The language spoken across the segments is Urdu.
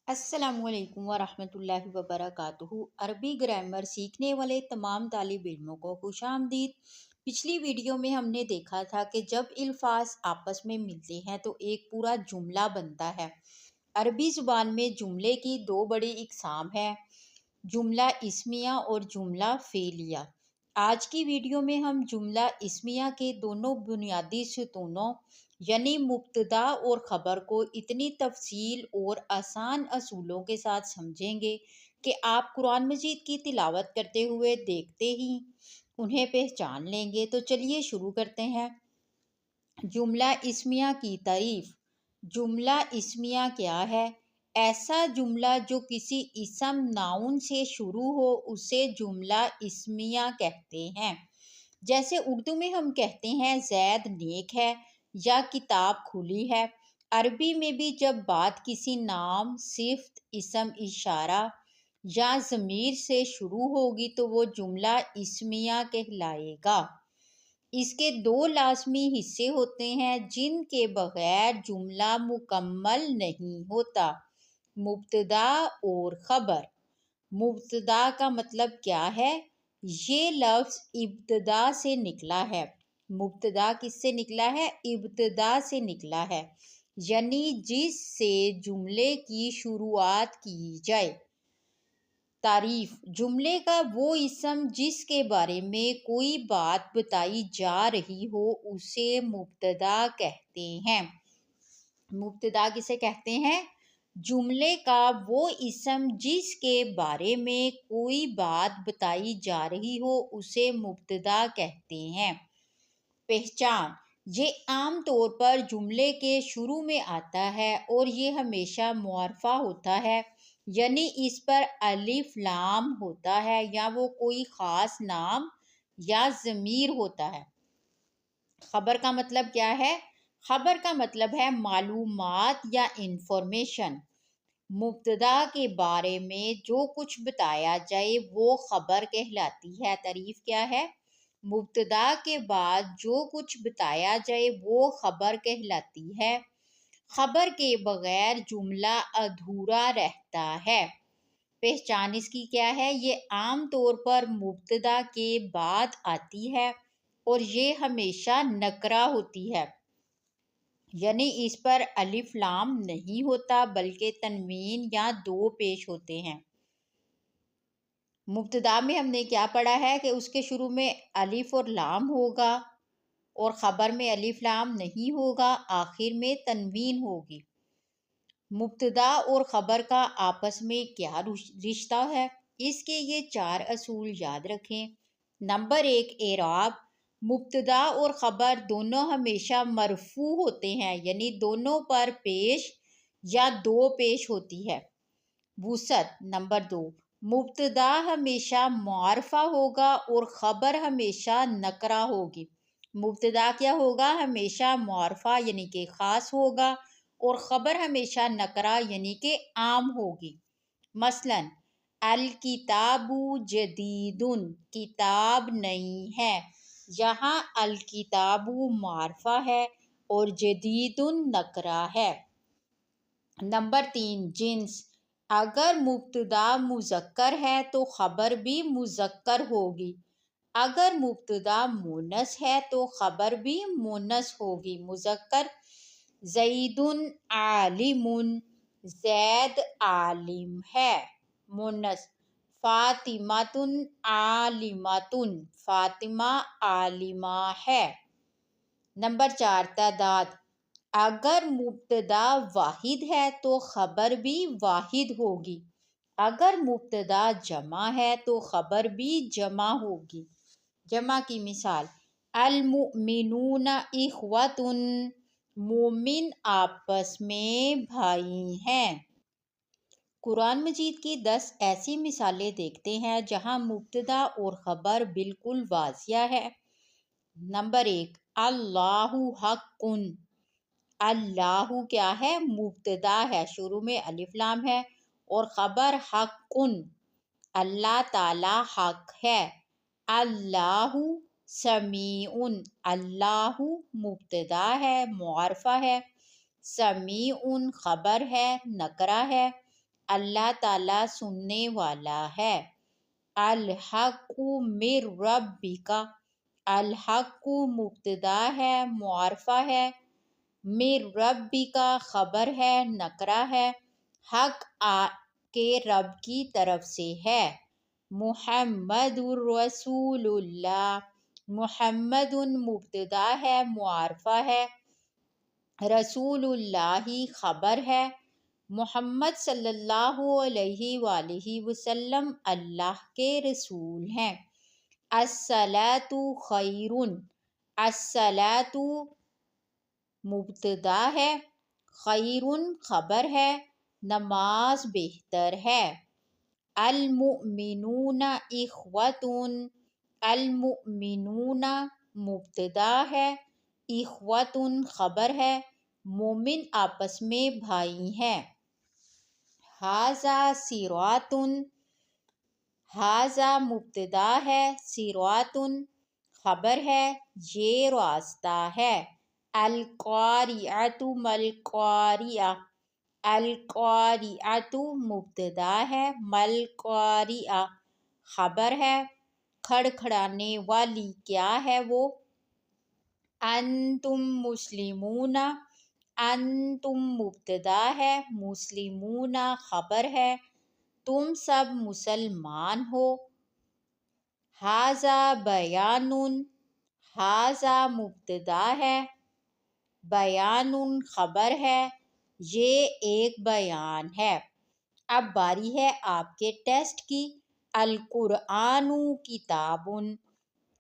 السلام علیکم ورحمۃ اللہ وبرکاتہ۔ عربی گرامر سیکھنے والے تمام طالب علموں کو خوش آمدید۔ پچھلی ویڈیو میں ہم نے دیکھا تھا کہ جب الفاظ آپس میں ملتے ہیں تو ایک پورا جملہ بنتا ہے۔ عربی زبان میں جملے کی دو بڑی اقسام ہیں، جملہ اسمیہ اور جملہ فعلیہ۔ آج کی ویڈیو میں ہم جملہ اسمیہ کے دونوں بنیادی ستونوں یعنی مبتدا اور خبر کو اتنی تفصیل اور آسان اصولوں کے ساتھ سمجھیں گے کہ آپ قرآن مجید کی تلاوت کرتے ہوئے دیکھتے ہی انہیں پہچان لیں گے۔ تو چلیے شروع کرتے ہیں۔ جملہ اسمیہ کی تعریف۔ جملہ اسمیہ کیا ہے؟ ایسا جملہ جو کسی اسم ناؤن سے شروع ہو اسے جملہ اسمیہ کہتے ہیں۔ جیسے اردو میں ہم کہتے ہیں زید نیک ہے یا کتاب کھلی ہے۔ عربی میں بھی جب بات کسی نام، صفت، اسم اشارہ یا ضمیر سے شروع ہوگی تو وہ جملہ اسمیہ کہلائے گا۔ اس کے دو لازمی حصے ہوتے ہیں جن کے بغیر جملہ مکمل نہیں ہوتا، مبتدا اور خبر۔ مبتدا کا مطلب کیا ہے؟ یہ لفظ ابتدا سے نکلا ہے۔ مبتدا کس سے نکلا ہے؟ ابتدا سے نکلا ہے، یعنی جس سے جملے کی شروعات کی جائے۔ تعریف۔ جملے کا وہ اسم جس کے بارے میں کوئی بات بتائی جا رہی ہو اسے مبتدا کہتے ہیں۔ مبتدا کسے کہتے ہیں؟ جملے کا وہ اسم جس کے بارے میں کوئی بات بتائی جا رہی ہو اسے مبتدا کہتے ہیں۔ پہچان۔ یہ عام طور پر جملے کے شروع میں آتا ہے اور یہ ہمیشہ معرفہ ہوتا ہے، یعنی اس پر الف لام ہوتا ہے یا وہ کوئی خاص نام یا ضمیر ہوتا ہے۔ خبر کا مطلب کیا ہے؟ خبر کا مطلب ہے معلومات یا انفارمیشن۔ مبتدا کے بارے میں جو کچھ بتایا جائے وہ خبر کہلاتی ہے۔ تعریف کیا ہے؟ مبتدا کے بعد جو کچھ بتایا جائے وہ خبر کہلاتی ہے۔ خبر کے بغیر جملہ ادھورا رہتا ہے۔ پہچان اس کی کیا ہے؟ یہ عام طور پر مبتدا کے بعد آتی ہے اور یہ ہمیشہ نکرہ ہوتی ہے، یعنی اس پر الف لام نہیں ہوتا بلکہ تنوین یا دو پیش ہوتے ہیں۔ مبتدا میں ہم نے کیا پڑھا ہے کہ اس کے شروع میں الف اور لام ہوگا اور خبر میں الف لام نہیں ہوگا، آخر میں تنوین ہوگی۔ مبتدا اور خبر کا آپس میں کیا رشتہ ہے؟ اس کے یہ چار اصول یاد رکھیں۔ نمبر ایک، اعراب۔ مبتدا اور خبر دونوں ہمیشہ مرفوع ہوتے ہیں، یعنی دونوں پر پیش یا دو پیش ہوتی ہے۔ وسعت۔ نمبر دو، مبتدا ہمیشہ معرفہ ہوگا اور خبر ہمیشہ نکرہ ہوگی۔ مبتدا کیا ہوگا؟ ہمیشہ معرفہ یعنی کہ خاص ہوگا اور خبر ہمیشہ نکرہ یعنی کہ عام ہوگی۔ مثلا الکتاب جدید، کتاب نئی ہے۔ یہاں الکتاب معرفہ ہے اور جدید نکرہ ہے۔ نمبر تین، جنس۔ اگر مبتدا مذکر ہے تو خبر بھی مذکر ہوگی، اگر مبتدا مونث ہے تو خبر بھی مونث ہوگی۔ مذکر، زید عالم، زید عالم ہے۔ مونث، فاطمۃ عالمۃ، فاطمہ عالمہ ہے۔ نمبر چار، تعداد۔ اگر مبتدا واحد ہے تو خبر بھی واحد ہوگی، اگر مبتدا جمع ہے تو خبر بھی جمع ہوگی۔ جمع کی مثال، المؤمنون اخوۃ، مومن آپس میں بھائی ہیں۔ قرآن مجید کی 10 ایسی مثالیں دیکھتے ہیں جہاں مبتدا اور خبر بالکل واضح ہے۔ نمبر ایک، اللہ حق۔ اللہ کیا ہے؟ مبتدا ہے، شروع میں الف لام ہے اور خبر حق، اللہ تعالی حق ہے۔ اللہ سمیع، اللہ مبتدا ہے، معرفہ ہے، سمیع خبر ہے، نکرہ ہے۔ اللہ تعالیٰ سننے والا ہے۔ الحق من ربک، الحق مبتدا ہے معرفہ ہے، من ربک خبر ہے نکرہ ہے، حق کے رب کی طرف سے ہے۔ محمد الرسول اللہ، محمد مبتدا ہے معرفہ ہے، رسول اللہ خبر ہے، محمد صلی اللہ علیہ وآلہ وسلم اللہ کے رسول ہیں۔ الصلاۃ خیر، الصلاۃ مبتدا ہے، خیر خبر ہے، نماز بہتر ہے۔ المؤمنون اخوۃ، المؤمنون مبتدا ہے، اخوۃ خبر ہے، مومن آپس میں بھائی ہیں۔ ھذا صراط، ھذا مبتدا ہے، صراط خبر ہے، یہ راستہ ہے۔ القاریعۃ ما القاریعہ، القاریعۃ مبتدا ہے، ما القاریعہ خبر ہے، کھڑکھڑانے والی کیا ہے وہ۔ انتم مسلمون، انتم مبتدا ہے، مسلمون خبر ہے، تم سب مسلمان ہو۔ ھذا بیان، ھذا مبتدا ہے، بیان خبر ہے، یہ ایک بیان ہے۔ اب باری ہے آپ کے ٹیسٹ کی۔ القرآن کتاب،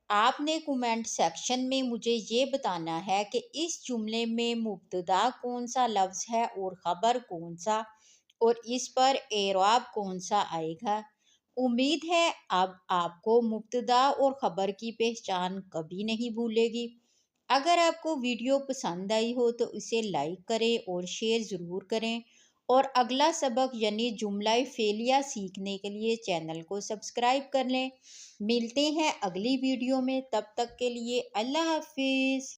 آپ نے کومنٹ سیکشن میں مجھے یہ بتانا ہے کہ اس جملے میں مبتدا کون سا لفظ ہے اور خبر کون سا، اور اس پر اعراب کون سا آئے گا۔ امید ہے اب آپ کو مبتدا اور خبر کی پہچان کبھی نہیں بھولے گی۔ اگر آپ کو ویڈیو پسند آئی ہو تو اسے لائک کریں اور شیئر ضرور کریں، اور اگلا سبق یعنی جملہ فعلیہ سیکھنے کے لیے چینل کو سبسکرائب کر لیں۔ ملتے ہیں اگلی ویڈیو میں، تب تک کے لیے اللہ حافظ۔